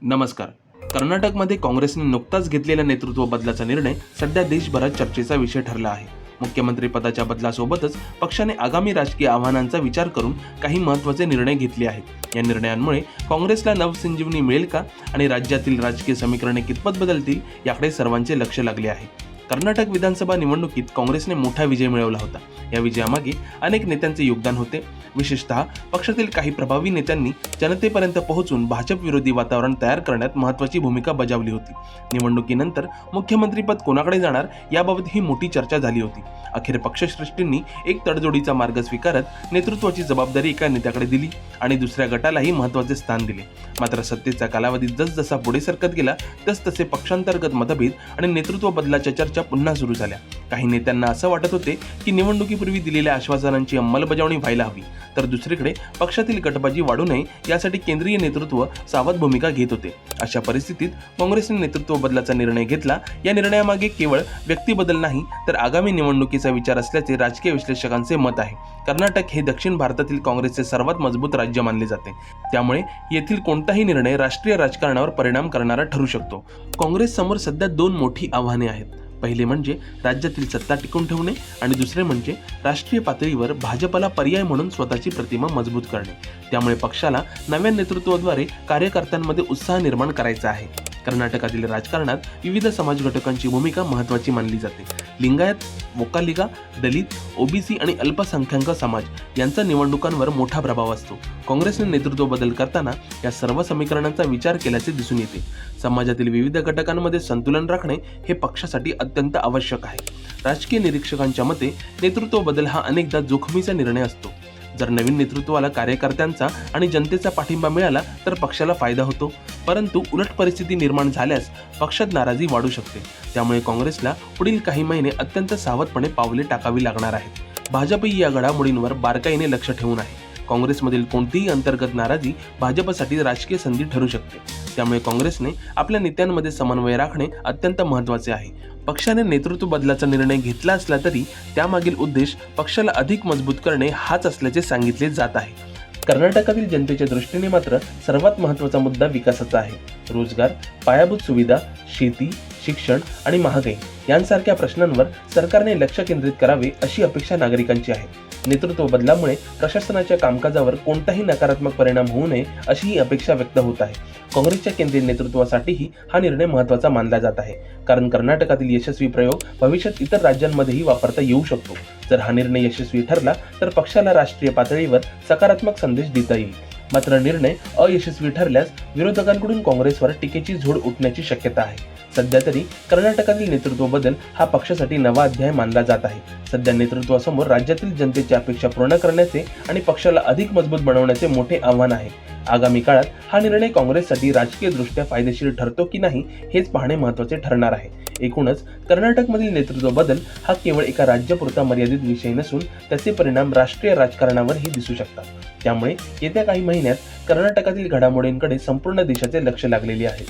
नमस्कार. कर्नाटकमध्ये काँग्रेसने नुकताच घेतलेला नेतृत्व बदलाचा निर्णय सध्या देशभरात चर्चेचा विषय ठरला आहे. मुख्यमंत्री पदाच्या बदलासोबतच पक्षाने आगामी राजकीय आव्हानांचा विचार करून काही महत्त्वाचे निर्णय घेतले आहेत. या निर्णयांमुळे काँग्रेसला नवसंजीवनी मिळेल का आणि राज्यातील राजकीय समीकरणे कितपत बदलतील याकडे सर्वांचे लक्ष लागले आहे. कर्नाटक विधानसभा निवडणुकीत काँग्रेसने मोठा विजय मिळवला होता. या विजयामागे अनेक नेत्यांचे योगदान होते. विशेषतः पक्षातील काही प्रभावी नेत्यांनी जनतेपर्यंत पोहोचून भाजप विरोधी वातावरण तयार करण्यात महत्त्वाची भूमिका बजावली होती. निवडणुकीनंतर मुख्यमंत्रीपद कोणाकडे जाणार याबाबत ही मोठी चर्चा झाली होती. अखेर पक्षश्रेष्ठींनी एक तडजोडीचा मार्ग स्वीकारत नेतृत्वाची जबाबदारी एका नेत्याकडे दिली आणि दुसऱ्या गटालाही महत्त्वाचे स्थान दिले. मात्र सत्तेचा कालावधी जसजसा पुढे सरकत गेला तसतसे पक्षांतर्गत मतभेद आणि नेतृत्व बदलाच्या चर्चा पुन्हा सुरू झाल्या. काही नेत्यांना असं वाटत होते की निवडणुकीपूर्वी दिलेल्या आश्वासनांची अंमलबजावणी व्हायला हवी, तर दुसरीकडे पक्षातील गटबाजी वाढू नये यासाठी केंद्रीय नेतृत्व सावध भूमिका घेत होते. अशा परिस्थितीत काँग्रेसने नेतृत्व बदलाचा निर्णय घेतला. या निर्णयामागे केवळ व्यक्तिबदल नाही तर आगामी निवडणुकीचा विचार असल्याचे राजकीय विश्लेषकांचे मत आहे. कर्नाटक हे दक्षिण भारतातील काँग्रेसचे सर्वात मजबूत राज्य मानले जाते. त्यामुळे येथील कोणताही निर्णय राष्ट्रीय राजकारणावर परिणाम करणारा ठरू शकतो. काँग्रेस समोर सध्या दोन मोठी आव्हाने आहेत. पहिले म्हणजे राज्यातील सत्ता टिकून ठेवणे आणि दुसरे म्हणजे राष्ट्रीय पातळीवर भाजपला पर्याय म्हणून स्वतःची प्रतिमा मजबूत करणे. त्यामुळे पक्षाला नव्या नेतृत्वाद्वारे कार्यकर्त्यांमध्ये उत्साह निर्माण करायचा आहे. कर्नाटकातील राजकारणात विविध समाज घटकांची भूमिका महत्त्वाची मानली जाते. लिंगायत, वोक्कालिगा, दलित, ओबीसी आणि अल्पसंख्याक समाज यांचा निवडणुकांवर मोठा प्रभाव असतो. काँग्रेसने नेतृत्व बदल करताना या सर्व समीकरणांचा विचार केल्याचे दिसून येते. समाजातील विविध घटकांमध्ये संतुलन राखणे हे पक्षासाठी अत्यंत आवश्यक आहे. राजकीय निरीक्षकांच्या मते नेतृत्व बदल हा अनेकदा जोखमीचा निर्णय असतो. जर नवीन नेतृत्वाला कार्यकर्त्यांचा आणि जनतेचा पाठिंबा मिळाला तर पक्षाला फायदा होतो, परंतु उलट परिस्थिती निर्माण झाल्यास पक्षात नाराजी वाढू शकते. त्यामुळे काँग्रेसला पुढील काही महिने अत्यंत सावधपणे पावले टाकावी लागणार आहेत. भाजपही या घडामोडींवर बारकाईने लक्ष ठेवून आहे. काँग्रेसमधील कोणतीही अंतर्गत नाराजी भाजपसाठी राजकीय संधी ठरू शकते. त्यामुळे काँग्रेसने आपल्या नेत्यांमध्ये समन्वय राखणे अत्यंत महत्त्वाचे आहे. पक्षाने नेतृत्व बदलाचा निर्णय घेतला असला तरी त्यामागील उद्देश पक्षाला अधिक मजबूत करणे हाच असल्याचे सांगितले जात आहे. कर्नाटकातील जनतेच्या दृष्टीने मात्र सर्वात महत्त्वाचा मुद्दा विकासाचा आहे. रोजगार, पायाभूत सुविधा, शेती, शिक्षण आणि महागाई यांसारख्या प्रश्नांवर सरकारने लक्ष केंद्रित करावे अशी अपेक्षा नागरिकांची आहे. नेतृत्व बदलामुळे प्रशासनाच्या कामकाजावर कोणताही नकारात्मक परिणाम होऊ नये अशी ही अपेक्षा व्यक्त होत आहे. काँग्रेसच्या केंद्रीय नेतृत्वासाठीही हा निर्णय महत्त्वाचा मानला जात आहे, कारण कर्नाटकातील यशस्वी प्रयोग भविष्यात इतर राज्यांमध्येही वापरता येऊ शकतो. जर हा निर्णय यशस्वी ठरला तर पक्षाला राष्ट्रीय पातळीवर सकारात्मक संदेश देता येईल. मात्र निर्णय अयशस्वी ठरल्यास विरोधकांकडून काँग्रेसवर टीकेची झोड उठण्याची शक्यता आहे. सध्या तरी कर्नाटकातील नेतृत्व बदल हा पक्षासाठी नवा अध्याय मानला जात आहे. सध्या नेतृत्वासमोर राज्यातील जनतेची अपेक्षा पूर्ण करण्याचे आणि पक्षाला अधिक मजबूत बनवण्याचे मोठे आव्हान आहे. आगामी काळात हा निर्णय काँग्रेससाठी राजकीयदृष्ट्या फायदेशीर ठरतो की नाही हेच पाहणे महत्त्वाचे ठरणार आहे. एकूणच कर्नाटकमधील नेतृत्व बदल हा केवळ एका राज्यापुरता मर्यादित विषय नसून त्याचे परिणाम राष्ट्रीय राजकारणावरही दिसू शकतात. त्यामुळे येत्या काही महिन्यात कर्नाटकातील घडामोडींकडे संपूर्ण देशाचे लक्ष लागलेले आहे.